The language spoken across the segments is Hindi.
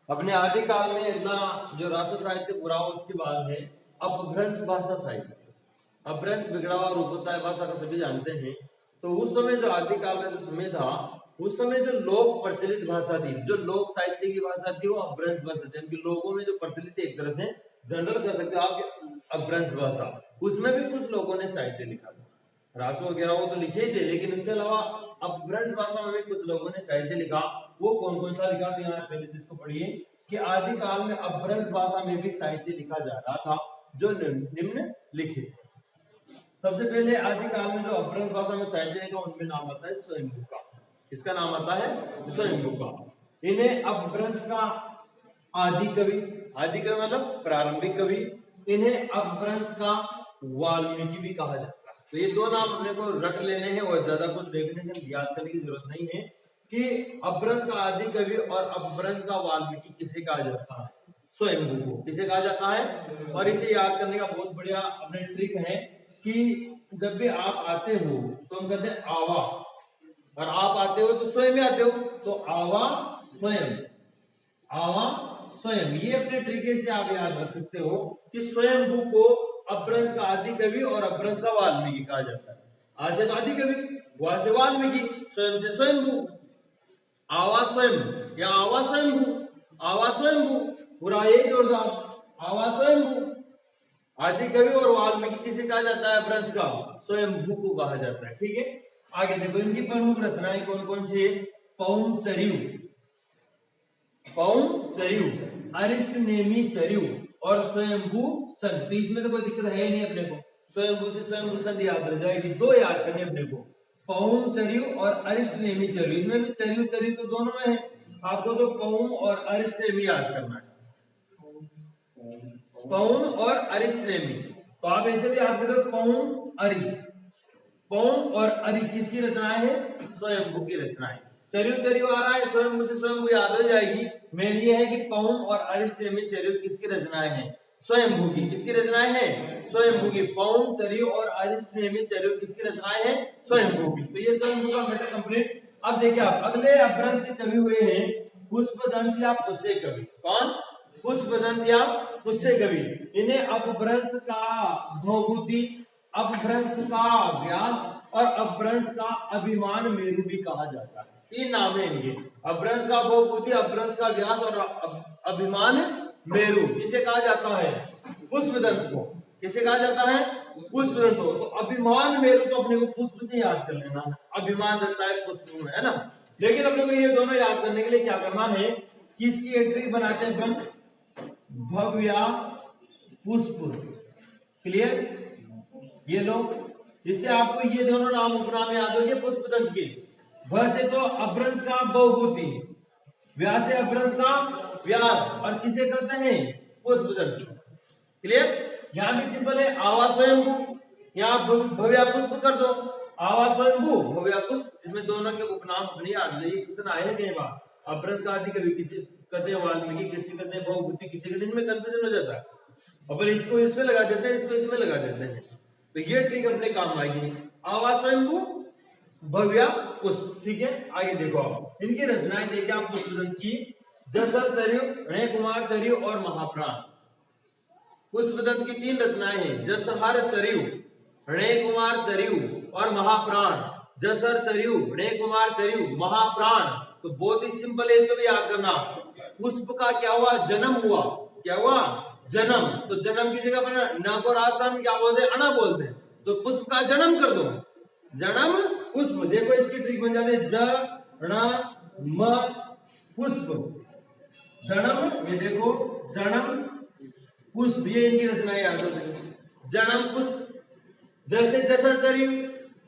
अपने आदिकाल में इतना जो राष्ट्र साहित्य पूरा हो उसके बाद है अपभ्रंश भाषा साहित्य। अपभ्रंश बिगड़ा हुआ रूप होता है भाषा का, सभी जानते हैं। तो उस समय जो आदिकाल का जो समय था, उस समय जो लोक प्रचलित भाषा थी, जो लोक साहित्य की भाषा थी, वो अपभ्रंश भाषा थी। उनके लोगों में जो प्रचलित, एक तरह से जनरल कर सकते हो आप अपभ्रंश भाषा। उसमें भी कुछ लोगों ने साहित्य लिखा था, रासो वगैरह वो तो लिखे ही थे, लेकिन उसके अलावा अपभ्रंश भाषा में भी कुछ लोगों ने साहित्य लिखा। वो कौन कौन सा लिखा, तो यहाँ पहले इसको पढ़िए कि आदिकाल में अपभ्रंश भाषा में भी साहित्य लिखा जा रहा था, जो निम्न लिखित। सबसे पहले आदिकाल में जो अपभ्रंश भाषा में साहित्य लिखा, उनमें नाम आता है स्वयंभू का। किसका नाम आता है? स्वयंभू का। इन्हें अपभ्रंश का आदि कवि, आदि कवि मतलब प्रारंभिक कवि, इन्हें अपभ्रंश का वाल्मीकि भी कहा जाता है। तो ये दो नाम अपने को रट लेने हैं और ज्यादा कुछ डेफिनेशन याद करने की जरूरत नहीं है कि अपभ्रंश का आदि कवि और अपभ्रंश का वाल्मीकि किसे कहा जाता है? स्वयंभू को किसे कहा जाता है? और इसे याद करने का बहुत बढ़िया अपने ट्रिक है कि जब भी आप आते हो तो हम कहते हैं आवा, और आप आते हो तो स्वयं में आते हो, तो आवा स्वयं, आवा स्वयं। ये अपने तरीके से आप याद रख सकते हो कि स्वयंभू को अपभ्रंश का आदि कवि और अपभ्रंश का वाल्मीकि कहा जाता है। आज से तो आदि कवि, वहां से वाल्मीकि, स्वयं से स्वयंभू, आवा स्वयं या आवा स्वयंभू, आवा स्वयंभू, पूरा यही जोरदार, आवा स्वयंभू। आदि कवि और वाल्मीकि किसे कहा जाता है? अपभ्रंश का स्वयंभू को कहा जाता है। ठीक है, आगे देखो इनकी प्रमुख रचनाएं कौन कौन सी है? पौंचर्यु, पौंचर्यु, अरिष्टनेमी चर्यु और स्वयंभू छंद। इसमें तो कोई दिक्कत है नहीं अपने को, स्वयंभू से स्वयंभू छंद याद रह जाएगी। दो याद करने अपने को, पौंचर्यु और अरिष्टनेमी चर्यु। इसमें भी चर्यु चर्यु तो दोनों में है, आपको तो पौं और अरिष्टनेमी याद करना है, पौं और अरिष्टनेमी। तो आप ऐसे भी याद करो, पौं अरि, पौं और अरि किसकी रचनाएं है? स्वयंभू की रचनाएं। चर्यु चर्यु आ रहा है, स्वयंभू से स्वयंभू याद हो जाएगी। मेन ये है कि पौं और अरिष्टनेमी चर्यु किसकी रचनाएं हैं? स्वयंभू की। किसकी रचनाएं हैं? स्वयंभू की। पौं चर्यु और अरिष्टनेमी चर्यु किसकी रचनाएं हैं? स्वयंभू की। तो ये स्वयंभू का मैटर कंप्लीट। अब देखिए आप अगले अपभ्रंश के कवि हुए हैं पुष्पदंत या पुष्य कवि। कौन? पुष्पदंत या पुष्य कवि। इन्हें अपभ्रंश का भौभूति, अपभ्रंश का व्यास और अपभ्रंश का अभिमान मेरु भी कहा जाता है। तीन नाम है इनके, अपभ्रंश का भौभूति, अपभ्रंश का व्यास और अभिमान मेरु। किसे कहा जाता है? पुष्पदंत को। किसे कहा जाता है? पुष्पदंत को। तो अभिमान मेरु तो अपने को पुष्प से याद कर लेना, अभिमान रहता है पुष्प में, है ना। लेकिन अपने को ये दोनों याद करने के लिए क्या करना है, किसकी एक ट्रिक बनाते हैं अपन, भव्या पुष्प। क्लियर? ये लो, इससे आपको ये दोनों नाम उपनाम याद हो गए पुष्पदंत के। भ से तो अपभ्रंश का बहुभूति, व्यास से अपभ्रंश का व्यास, और किसे कहते हैं? पुष्पदंत। क्लियर? यहां भी सिंपल है, आवा स्वयंभू, यहां भव्या पुष्प कर दो, आवा स्वयंभू भव्या पुष्प। इसमें दोनों के उपनाम अपने याद रहिए, क्वेश्चन आए कई बार। अपभ्रंश का आदि कवि किसे कहते हैं? वाल्मीकि। किसे कहते हैं? बहुभूति। किसे कहते हैं? इनमें कंफ्यूजन हो जाता है, अपन इसको इसमें लगा देते हैं, इसको इसमें लगा देते हैं। तो ये ट्रिक अपने काम आएगी, आवा स्वयंभू भव्या पुष्प। ठीक है, आगे देखो आप इनकी रचनाएं देखिए आप पुष्पदंत की, जसर तरयु, ऋण कुमार तरयु और महाप्राण। पुष्पदंत की तीन रचनाएं हैं, जसहर तरयु, ऋण कुमार तरयु और महाप्राण। जसहर तरयु, ऋण कुमार तरयु, महाप्राण। तो बहुत ही सिंपल है, इसको भी याद करना। पुष्प का क्या हुआ? जन्म हुआ। क्या हुआ? जन्म। तो जन्म की जगह पर न को राजस्थान में क्या बोलते हैं? अना बोलते हैं। तो पुष्प का जन्म कर दो, जन्म पुष्प। देखो इसकी ट्रिक बन जाती है, ज ण म पुष्प, जन्म। ये देखो जन्म पुष्प, ये इनकी रचनाएं याद हो गई। जन्म पुष्प। जैसे जसर तरयु,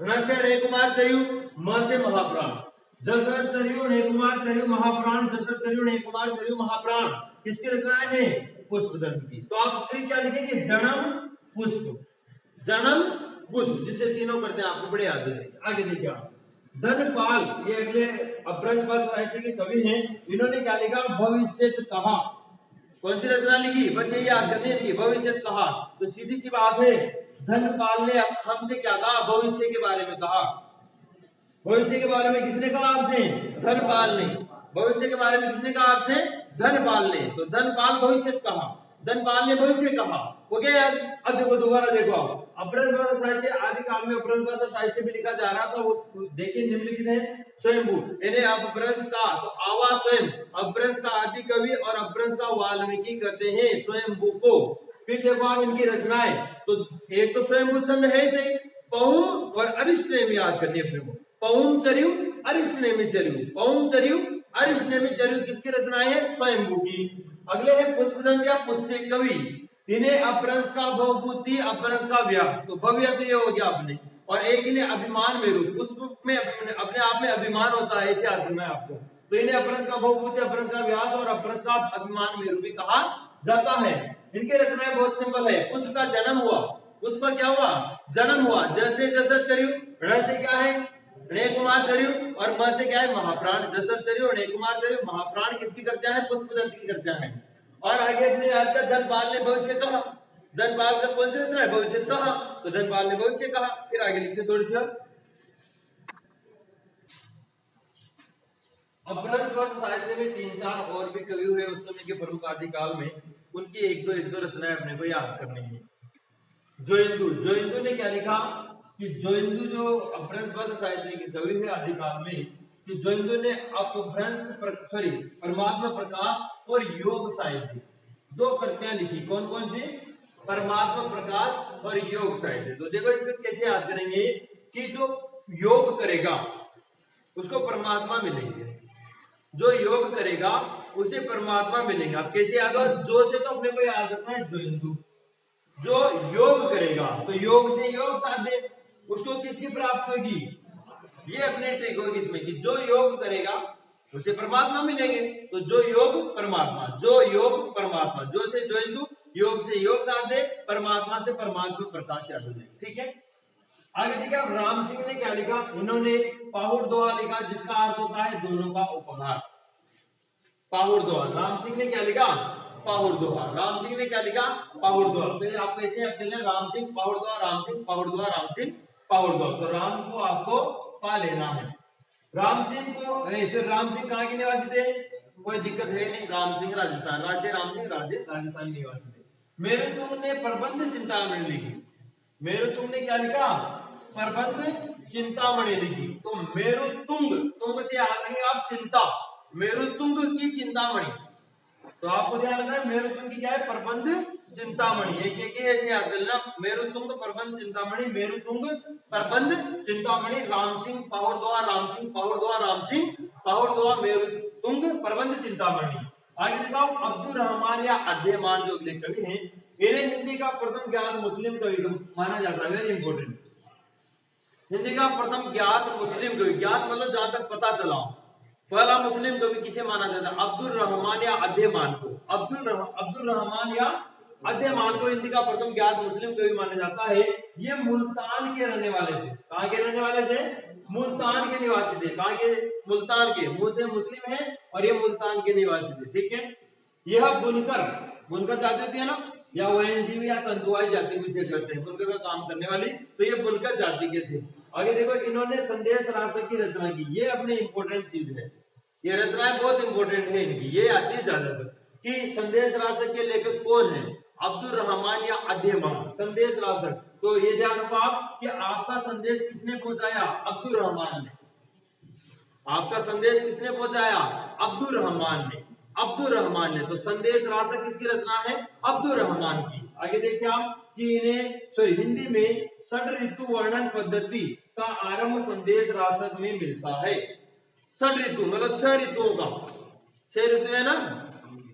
ण से ऋण कुमार तरयु, म से महाप्राण। जसर तरयु, ऋण कुमार तरयु, महाप्राण। जसर तरयु, ऋण कुमार तरयु, महाप्राण। किसकी रचनाएं हैं? पुष्पदंत की। तो आप क्या लिखेंगे? जन्म पुष्प, जन्म पुष्प, जिसे तीनों करते हैं, आपको बड़े याद है। आगे देखिए आप, धनपाल, ये अगले अपभ्रंश साहित्य के कवि हैं। इन्होंने क्या लिखा? भविष्यत कहा। कौन सी रचना लिखी? बच्चे याद करने की, भविष्यत कहा। तो सीधी सी बात है, धनपाल ने हमसे क्या कहा? भविष्य के बारे में कहा। भविष्य के बारे में किसने कहा आपसे? धनपाल ने। भविष्य के बारे में किसने कहा आपसे? धनपाल ने, तो धनपाल भविष्य कहा, धनपाल ने भविष्य कहा, हो गया यार। अब देखो दोबारा देखो, अपभ्रंश भाषा साहित्य आदि काल में अपभ्रंश भाषा साहित्य भी लिखा जा रहा था, वो देखिए निम्नलिखित है स्वयंभू, यानी अपभ्रंश का तो आवा स्वयं, अपभ्रंश का आदि कवि और अपभ्रंश का वाल्मीकि कहते हैं स्वयंभू को। फिर देखो आप इनकी रचनाएं, तो एक तो स्वयंभू छंद है सही, पहुम और अरिष्ट नेमी याद करनी अपने को, पहुम चरियु अरिष्ट नेमी चरियु, पहुम चरियु अरिष्ट नेमी चरियु किसकी रचनाएं है? स्वयंभू की। अगले है पुष्पदंत या पुष्य कवि, इन्हें अपभ्रंश का भवभूति, अपभ्रंश का व्यास, तो भव्य तो ये हो गया आपने, और एक इन्हें अभिमान मेरु, पुष्प में अपने आप में अभिमान होता है, ऐसे याद करना है आपको। तो इन्हें अपभ्रंश का भवभूति, अपभ्रंश का व्यास और अपभ्रंश का अभिमान मेरु भी कहा जाता है। इनके रचनाएं बहुत सिंपल है। पुष्प का जन्म हुआ, पुष्प का क्या हुआ? जन्म हुआ। जैसे जसर चरियु, ण से क्या है? णे कुमार चरियु, और म से क्या है? महाप्राण। जसर चरियु, णे कुमार चरियु, महाप्राण किसकी करते हैं? पुष्पदंत की करते हैं। और आगे अपने याद का धनपाल ने भविष्य कहा, धनपाल का कौन सी रचना है? भविष्य कहा, तो धनपाल ने भविष्य कहा। फिर आगे लिखते थोड़ी सी, अपभ्रंश भाषा साहित्य में 3-4 और भी कवि हुए उस समय के प्रमुख आदिकाल में, उनकी एक दो रचनाएं अपने को याद करनी है। जोइंदु, जोइंदु ने क्या लिखा कि जोइंदु जो अपभ्रंश भाषा साहित्य के कवि है आदिकाल में, कि जोइंदु ने अपभ्रंश परमात्मा प्रकाश और योग साहित्य 2 कृतियां लिखी। कौन कौन सी? परमात्मा प्रकाश और योग साहित्य। तो देखो इसमें कैसे याद करेंगे कि जो योग करेगा उसको परमात्मा मिलेंगे, जो योग करेगा उसे परमात्मा मिलेंगे। अब कैसे याद हो? जो से तो अपने को याद रखना है जोइंदु, जो योग करेगा तो योग से योग साधे, उसको किसकी प्राप्त होगी? ये अपने ट्रिक होगी इसमें कि जो योग करेगा उसे परमात्मा मिलेंगे। तो जो योग परमात्मा, जो योग परमात्मा, जो से जोइंदु, योग से योग साधे, परमात्मा से परमात्मा प्रकाश याद हो। ठीक है, आगे देखिए अब राम सिंह ने क्या लिखा? इन्होंने पाहुड़ दोहा लिखा, जिसका अर्थ होता है दोनों का उपहार। पाहुड़ दोहा, राम सिंह ने क्या लिखा? पाहुड़ दोहा। राम सिंह ने क्या लिखा? पाहुड़ दोहा। तो आप कैसे याद कर लें? राम सिंह पाहुड़ दोहा, राम सिंह पाहुड़ दोहा, राम सिंह पाहुड़ दोहा। तो राम को आपको पा लेना है। राम सिंह को, राम सिंह कहाँ के निवासी थे? कोई दिक्कत है नहीं, राम सिंह राजस्थान, राजे राम सिंह राजे राजस्थान निवासी थे। मेरे तुमने प्रबंध चिंतामणि लिखी, मेरे तुमने क्या लिखा? प्रबंध चिंतामणि लिखी। तो मेरु तुंग, तुंग से आगे आप चिंता, मेरु तुंग की चिंतामणि, तो आपको ध्यान रखना है मेरु तुंग की क्या है? प्रबंध चिंतामणि। एक ऐसे याद कर लेना, मेरु तुंग प्रबंध चिंतामणि, मेरु तुंग प्रबंध चिंतामणि, राम सिंह पाहुड़ दोहा, राम सिंह पाहुड़ दोहा, राम सिंह पाहुड़ दोहा, मेरु तुंग प्रबंध चिंतामणि। आगे दिखाओ अब्दुल रहमान या अध्यमान जो अगले कवि हैं, इन्हें हिंदी का प्रथम ज्ञात मुस्लिम कवि माना जाता है। वेरी इंपोर्टेंट, हिंदी का प्रथम ज्ञात मुस्लिम कवि, ज्ञात मतलब जहां तक पता चला, पहला मुस्लिम कवि किसे माना जाता है? अब्दुल रहमान या अध्यमान को, अब्दुल रहमान या अध्यमान को हिंदी का प्रथम ज्ञात मुस्लिम कवि माना जाता है। ये मुल्तान के रहने वाले थे। कहां के रहने वाले थे? मुल्तान के निवासी थे। कहां के? मुल्तान के, मुंह से मुस्लिम है और ये मुल्तान के निवासी थे। ठीक है, यह बुनकर, बुनकर जाति होती है ना, या वनजीवी या तंतुआई जाति भी से करते हैं, बुनकर का काम करने वाली, तो ये बुनकर जाति के थे। आगे देखो इन्होंने संदेश रासक की रचना की, ये अपनी इंपोर्टेंट चीज है, ये रचनाएं बहुत इंपोर्टेंट है इनकी, ये आती है ज्यादातर कि संदेश रासक के लेखक कौन है? अब्दुल रहमान या अध्यमान। संदेश रासक, तो ये ध्यान रखो आप कि आपका संदेश किसने पहुंचाया? अब्दुल रहमान ने। आपका संदेश किसने पहुंचाया? अब्दुल रहमान ने, अब्दुल रहमान ने। तो संदेश रासक किसकी रचना है? अब्दुल रहमान की। आगे देखिए आप कि इन्हें हिंदी में षड ऋतु वर्णन पद्धति का आरंभ संदेश रासक में मिलता है। षड ऋतु मतलब 6 ऋतुओं का, 6 ऋतु है ना,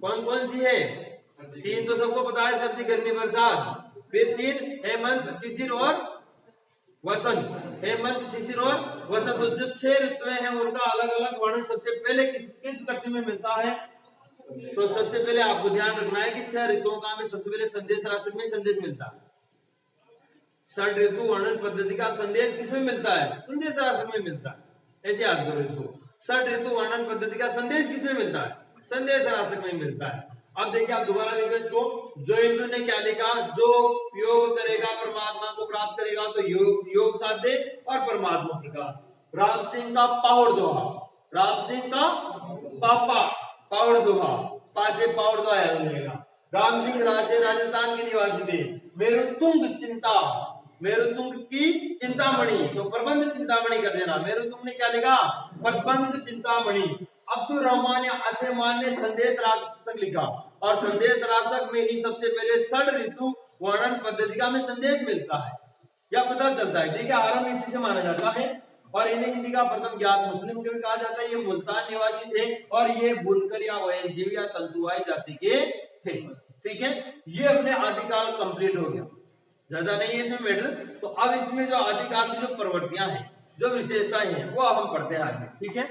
कौन कौन सी है? 3 तो सबको पता है, सर्दी गर्मी बरसात, फिर 3 हेमंत शिशिर और वसंत, हेमंत शिशिर और वसंत। तो जो 6 ऋतुएं हैं उनका अलग अलग वर्णन सबसे पहले किस कृति में मिलता है? तो सबसे पहले आपको ध्यान रखना है कि 6 ऋतुओं का हमें सबसे पहले संदेश रासक में संदेश मिलता है। षड ऋतु वर्णन पद्धति का संदेश किसमें मिलता है? संदेश रासक में मिलता है। ऐसे याद करो इसको, षड ऋतु वर्णन पद्धति का संदेश किसमें मिलता है? संदेश रासक में मिलता है। अब देखिए आप दोबारा लिखो इसको, जोइंदु ने क्या लिखा? जो योग करेगा परमात्मा को प्राप्त करेगा, तो योग साध्य और परमात्मा प्रकाश। राम सिंह का पाहुड़ दोहा, राम सिंह का पापा पाहुड़ दोहा, पासे पावर दो आया मिलेगा। राम सिंह राजे राजस्थान के निवासी थे। मेरुतुंग चिंता, मेरुतुंग की चिंतामणि, तो प्रबंध चिंतामणि कर देना। मेरुतुंग ने क्या लिखा? प्रबंध चिंतामणि। अब्दुल रहमान या अतेमान ने संदेश राशक लिखा, और संदेश राशक में ही सबसे पहले षड ऋतु वर्णन पद्धति का हमें संदेश मिलता है या पता चलता है। ठीक है, आरंभ इसी से माना जाता है। और इन्हें हिंदी का प्रथम ज्ञात मुस्लिम कवि कहा जाता है। ये मुल्तान निवासी थे और ये बुनकर या वयनजीवी या तंतुवाई जाति के थे। ठीक है, ये अपने आदिकाल कंप्लीट हो गया, ज्यादा नहीं है इसमें मैटर। तो अब इसमें जो आदिकाल की जो प्रवृत्तियां हैं, जो विशेषताएं हैं, वो अब हम पढ़ते हैं आगे। ठीक है।